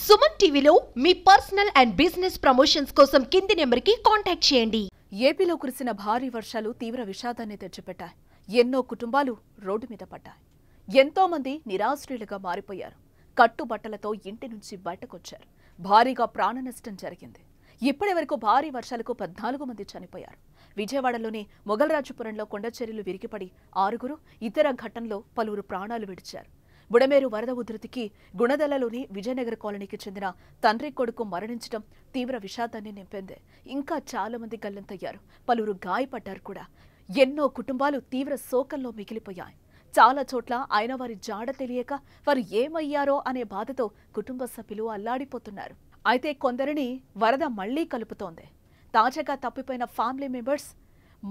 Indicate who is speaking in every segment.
Speaker 1: సుమన్ టీవీలో మీ personal and business promotions కోసం కింది నెంబర్కి కాంటాక్ట్ చేయండి.
Speaker 2: ఏపీలో కురిసిన భారీ వర్షాలు తీవ్ర విషాదాన్ని తెచ్చిపెట్టాయి. ఎన్నో కుటుంబాలు రోడ్డు మీద పడ్డాయి. ఎంతో మంది నిరాశ్రయులుగా మారిపోయారు. కట్టుబట్టలతో ఇంటి నుంచి బయటకొచ్చారు. భారీగా ప్రాణ నష్టం జరిగింది. ఇప్పటి వరకు భారీ వర్షాలకు 14 మంది చనిపోయారు. విజయవాడలోని మొగల్రాజుపురంలో కొండచెరువులు విరిగిపడి 6, ఇతర ఘటనలో పలువురు ప్రాణాలు విడిచారు. బుడమేరు వరద ఉధృతికి గుణదలలోని విజయనగర కాలనీకి చెందిన తండ్రి కొడుకు మరణించడం తీవ్ర విషాదాన్ని నింపింది. ఇంకా చాలా మంది గల్లంతయ్యారు. పలువురు గాయపడ్డారు కూడా. ఎన్నో కుటుంబాలు తీవ్ర శోకంలో మిగిలిపోయాయి. చాలా చోట్ల ఆయన వారి జాడ తెలియక వారు ఏమయ్యారో అనే బాధతో కుటుంబ సభ్యులు అల్లాడిపోతున్నారు. అయితే కొందరిని వరద మళ్లీ కలుపుతోంది. తాజాగా తప్పిపోయిన ఫ్యామిలీ మెంబర్స్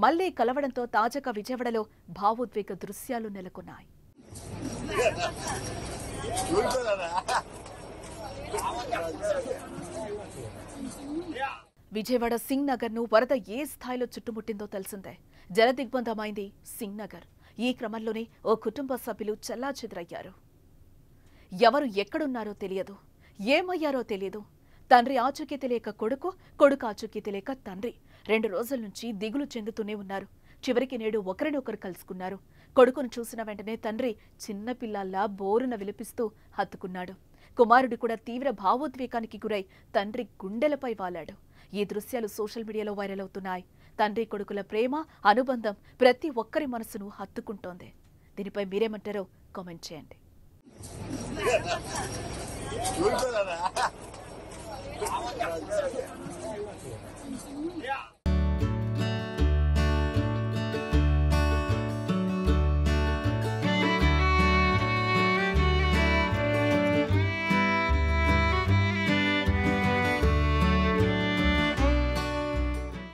Speaker 2: మళ్లీ కలవడంతో తాజాగా విజయవాడలో భావోద్వేగ దృశ్యాలు నెలకొన్నాయి. విజయవాడ సింగ్ నగర్ ను వరద ఏ స్థాయిలో చుట్టుముట్టిందో తెలిసిందే. జలదిగ్బంధమైంది సింగ్ నగర్. ఈ క్రమంలోనే ఓ కుటుంబ సభ్యులు చెల్లాచెదరయ్యారు. ఎవరు ఎక్కడున్నారో తెలియదు, ఏమయ్యారో తెలియదు. తండ్రి ఆచూకీ తెలియక కొడుకు, కొడుకు ఆచూకీ తెలియక తండ్రి 2 రోజుల నుంచి దిగులు చెందుతూనే ఉన్నారు. చివరికి నేడు ఒకరినొకరు కలుసుకున్నారు. కొడుకును చూసిన వెంటనే తండ్రి చిన్నపిల్లల్లా బోరున విలపిస్తూ హత్తుకున్నాడు. కుమారుడు కూడా తీవ్ర భావోద్వేగానికి గురై తండ్రి గుండెలపై వాలాడు. ఈ దృశ్యాలు సోషల్ మీడియాలో వైరల్ అవుతున్నాయి. తండ్రి కొడుకుల ప్రేమ, అనుబంధం ప్రతి ఒక్కరి మనసును హత్తుకుంటోంది. దీనిపై మీరేమంటారో కామెంట్ చేయండి.